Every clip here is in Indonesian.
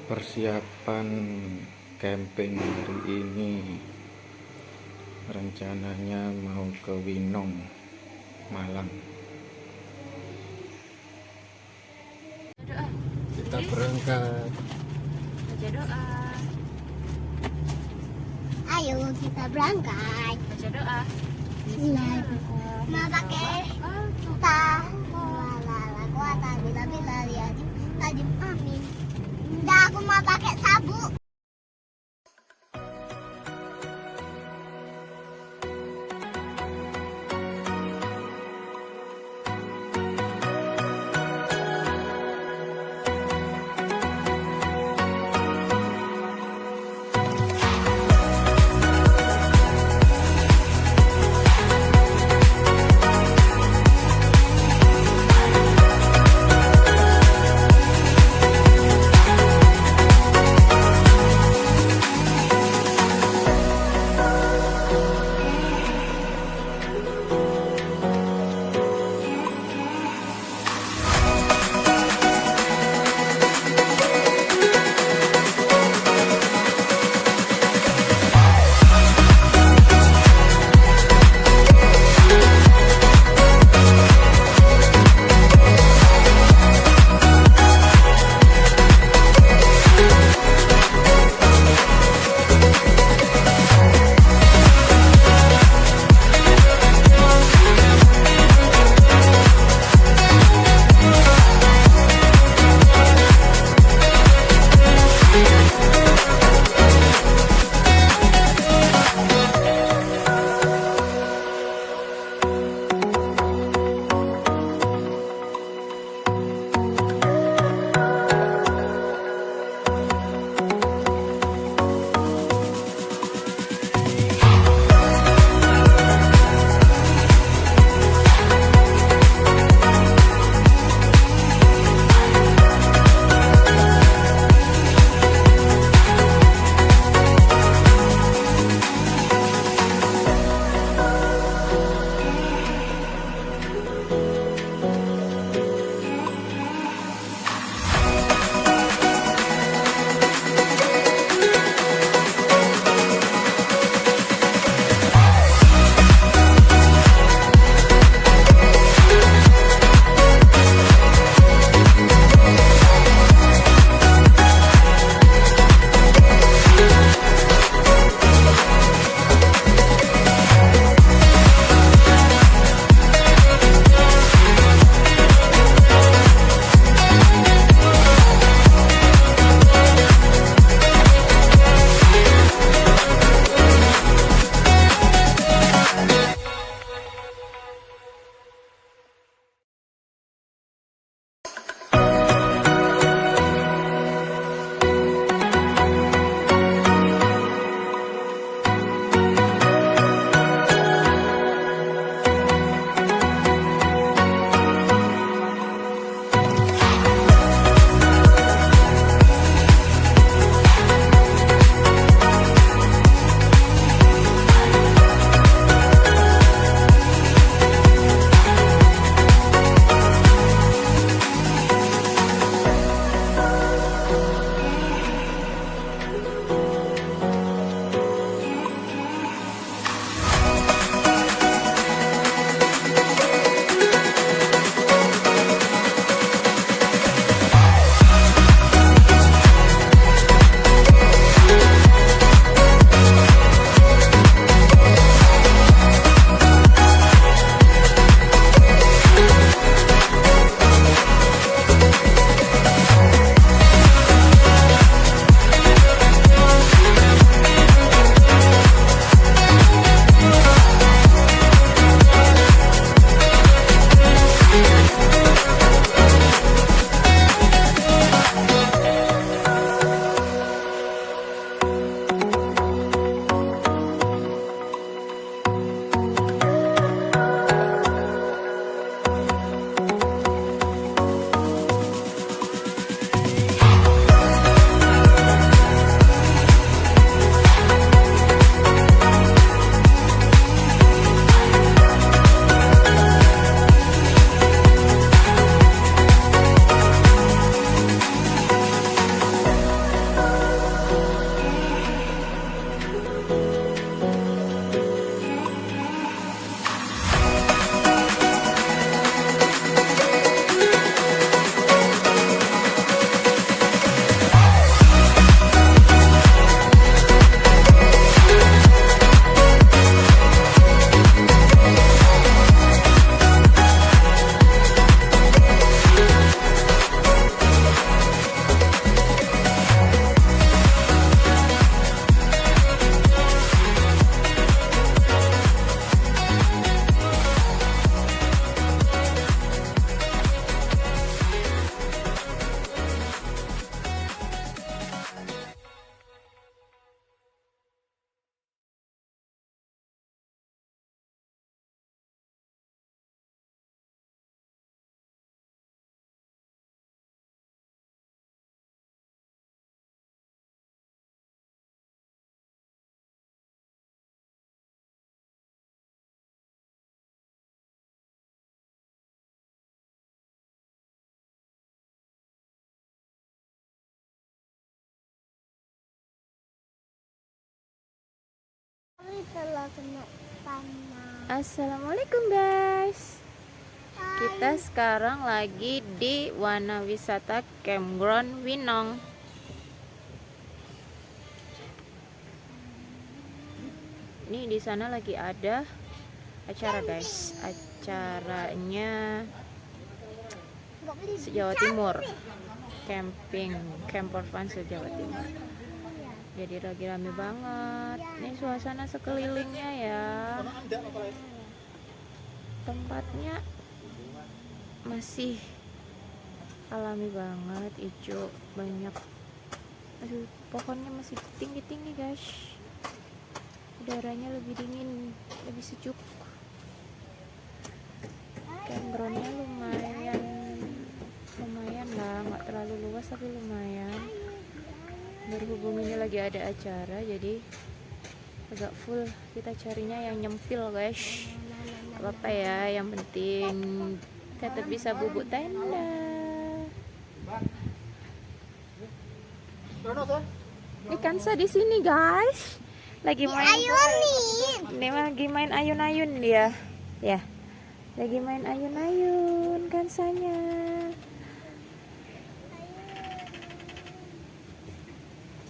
Persiapan camping hari ini rencananya mau ke Winong, Malang. Doa. Kita berangkat. Baca doa. Ayo kita berangkat. Baca doa. Mau pakai kita lala kuata bila bila liadim tajim amin. Udah aku mau pakai sabuk. kalau kena panas. Assalamualaikum guys. Hai. Kita sekarang lagi di Wana Wisata Campground Winong. Ini di sana lagi ada acara guys. Acaranya Nggak beli se-Jawa Timur. Camping, camper fun se-Jawa Timur. Jadi lagi rame banget. Ini suasana sekelilingnya ya. Tempatnya masih alami banget, hijau banyak. Aduh, pohonnya masih tinggi-tinggi guys. Udaranya lebih dingin, lebih sejuk. Campgroundnya lumayan lah, nggak terlalu luas tapi lumayan. Berhubung ini lagi ada acara, jadi agak full. Kita carinya yang nyempil guys. Gak apa-apa ya, yang penting tetap bisa bubuk tenda. Ini Kansa di sini guys. Lagi main ayunin. Ini lagi main ayun-ayun dia. Ya. Lagi main ayun-ayun Kansanya.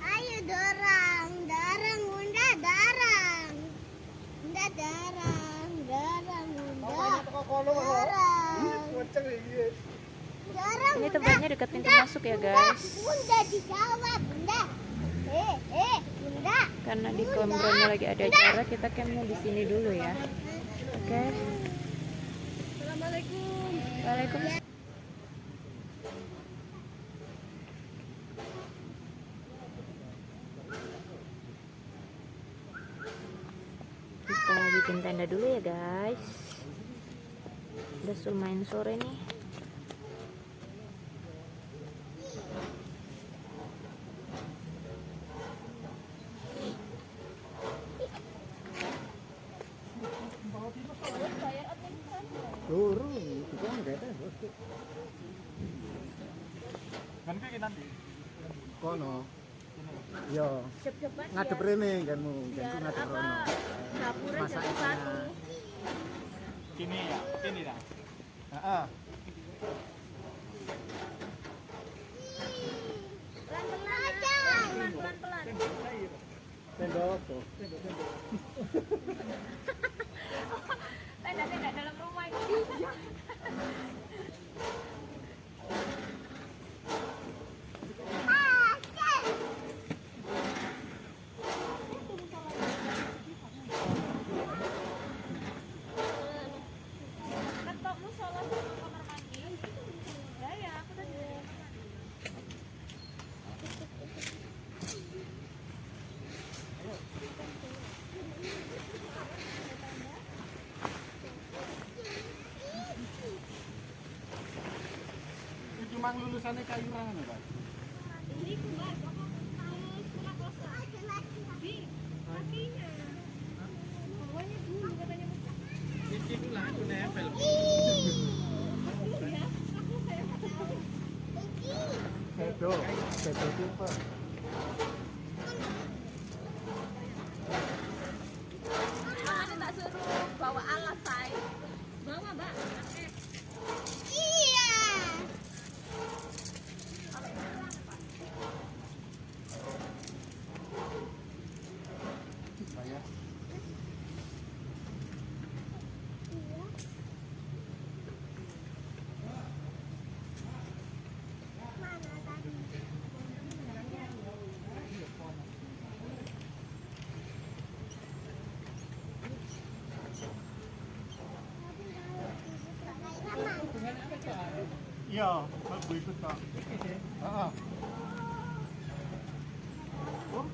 Ayo dorang, bunda, dorang. Bunda, dorang, bunda. Dorang, Ini tempatnya dekat pintu masuk ya guys. Bunda dijawab, bunda. Bunda. Karena di campgroundnya lagi ada acara, kita campnya di sini dulu ya. Oke. Assalamualaikum. Waalaikumsalam. Kita bikin tenda dulu ya guys. Udah lumayan sore nih. Kan kayak nanti. Kono. Yo. Ngadep rene kanmu, jangan ngadep rono. Dapurnya jadi satu. Kini ya, kini dah. Heeh. Pelan-pelan. Tendok tuh. Tenda dalam rumah ini. Cuma lulusannya kayu rangan ya, Pak. Bedo tipe. Tak suruh bawa alas say. Bawa mbak. Iya. Bayar. Mana tadi? Iya, aku ikut Pak. Heeh. Oh.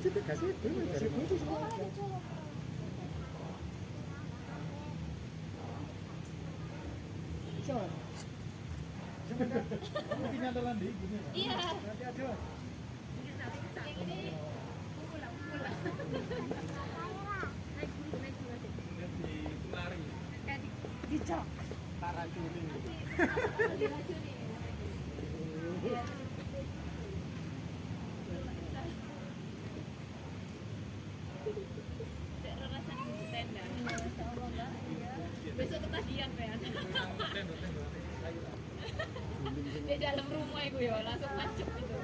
Situ kasih itu, cari itu. Iya. Besok ketagihan ya. Di dalam rumah iku ya langsung macet gitu.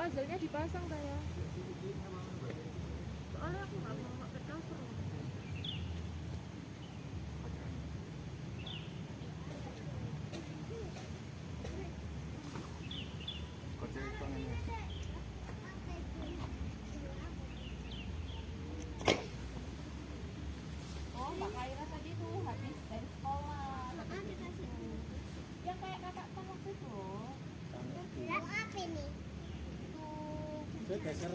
Puzzle-nya dipasang saya. Soalnya aku nggak mau pakai cover. Oh, Mbak Kaira tadi tuh habis dari sekolah. Yang kayak kakak kan waktu itu. Yang apa ini? Geser.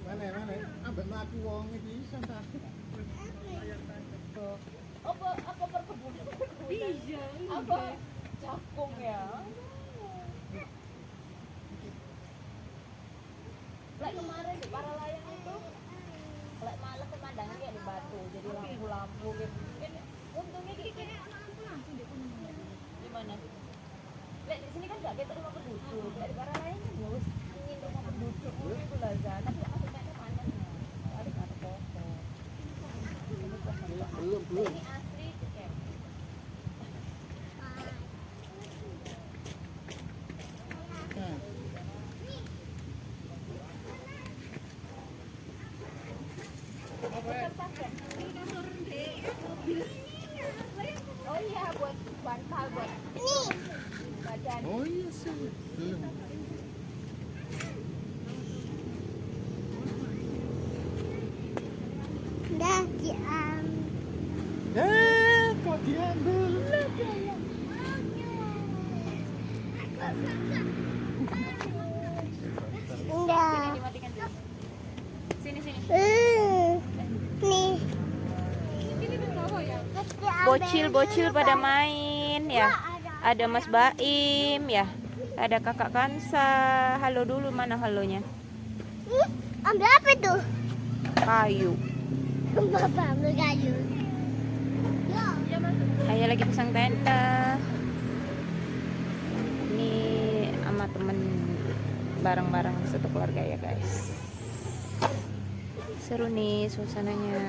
Mana? Ambek mlaku wong iki iso ta? Apa perkebunan? Iya. Apa cakung ya? Lek kemarin di Paralayang itu, lek malam pemandangan kayak di Batu, jadi lampu-lampu gitu. Untungnya gitu. Di mana? Lek di sini kan nggak kita rumah penduduk. Lek di Paralayang kan harus ingin rumah penduduk. Itu lah Zan. Tapi nggak masuk kayak panas. Ada kata pokok. Belum. Ini asli kayak. Oh iya, buat bantal buat badan. Oh iya sih. Belum. Dah diam. Kok diambil? Enggak. Dimatikan dulu. Sini. Nih. Bocil pada main ya. Ada Mas Baim ya. Ada Kakak Kansa. Halo dulu, mana halonya? Ambil apa tuh? Kayu. Bapak ambil kayu. Saya lagi pasang tenda. Ini sama temen bareng-bareng satu keluarga ya guys. Seru nih suasananya.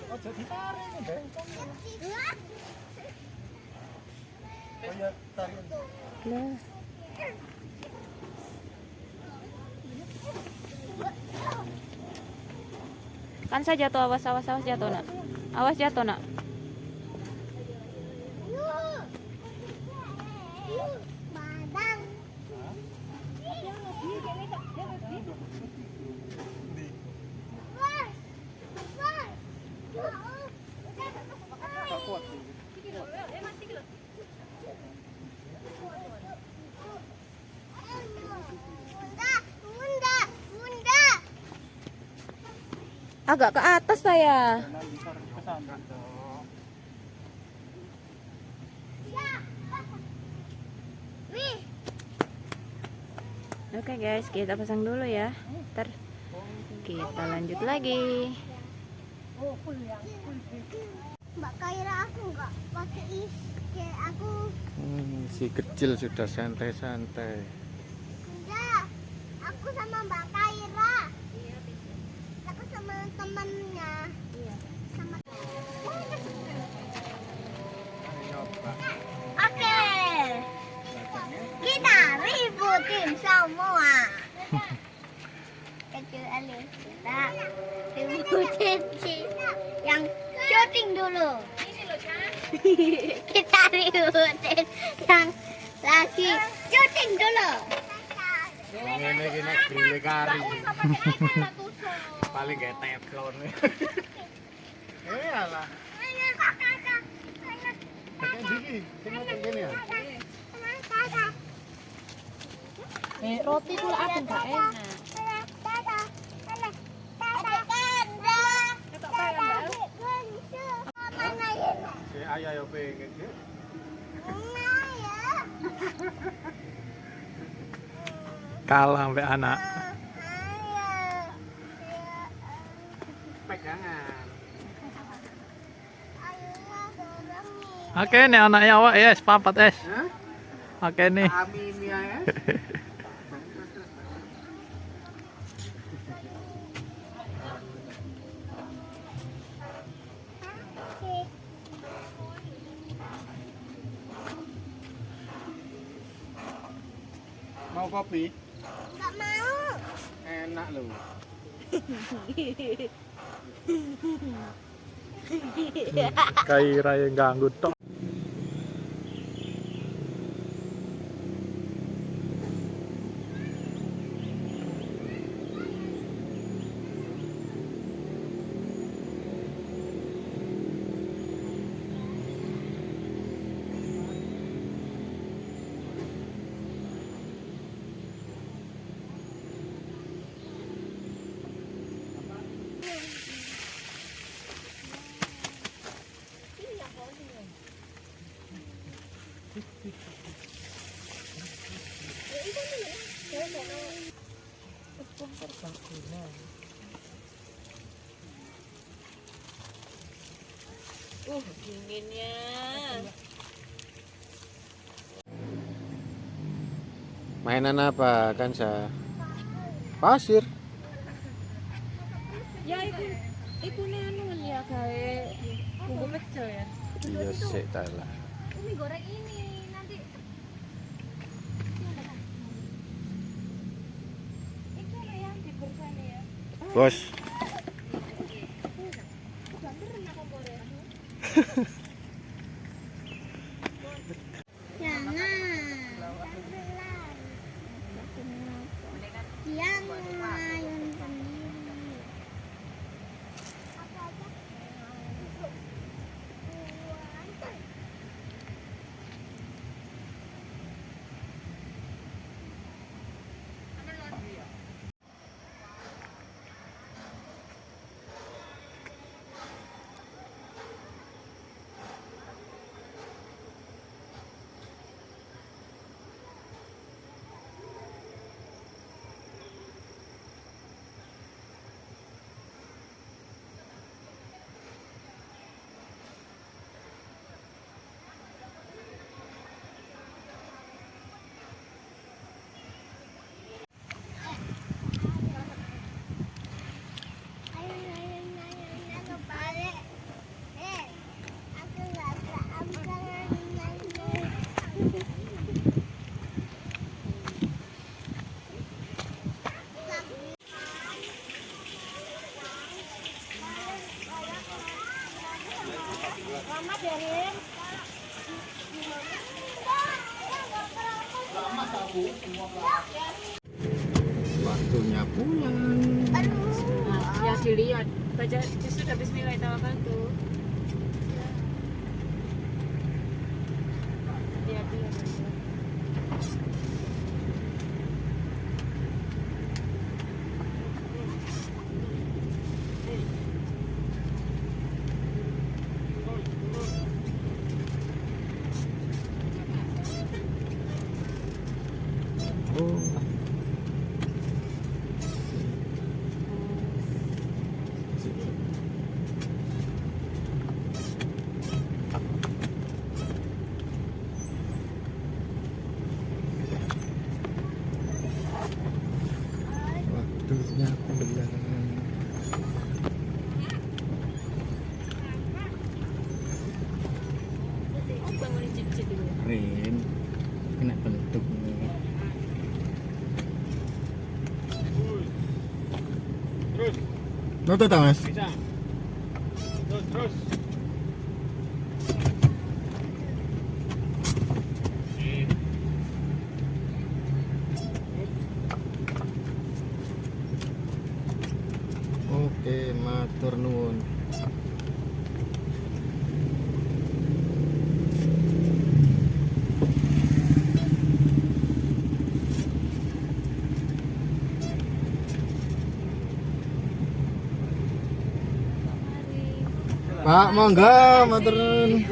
Oh, jadi tarik nih, Bang. Oh ya, tarik. Lah. Kan saya jatuh, awas jatuh nak. Awas jatuh nak. Badang. Agak ke atas saya. Oke guys, kita pasang dulu ya. Ntar kita lanjut lagi. Mbak Kaira aku nggak pakai kayak aku. Si kecil sudah santai-santai. Enggak, aku sama Mbak Kaira. Aku sama temennya. Sama. Oke. Kita ributin semua. Kecuali kita ributin yang syuting dulu. Kita ributin yang lagi syuting dulu. Ngene iki nek grile kari. Paling gak teflon. Alah. Kayak gini, sing ngene ya. Roti tuh aku nggak enak. Si ayah yo pengen. Kalah sampai anak. Pegangan. Oke, nih anaknya awak es, papat es. Hah? Oke nih. Amin ya. Mau kopi? Nggak mau. Enak loh. Kaira yang ganggu tok. Dinginnya. Mainan apa kan sa? Pasir. Ya iku anu ya kayak bumbu pecel ya. Iya sih lah. Umi goreng ini nanti. Itu ada yang di sana ya. Bos. Jangan. Dia ngayun sendiri. Apa aja? Waktunya pulang. Nah, ya dilihat baca sudah Bismillahirrahmanirrahim. Lihat. Nutut ta, Mas? Bisa. Terus. Oke, matur nuwun. Pak, monggo matur nuwun.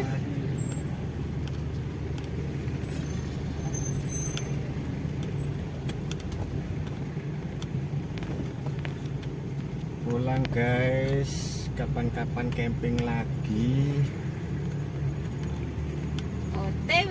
Pulang guys, kapan-kapan camping lagi. OTW.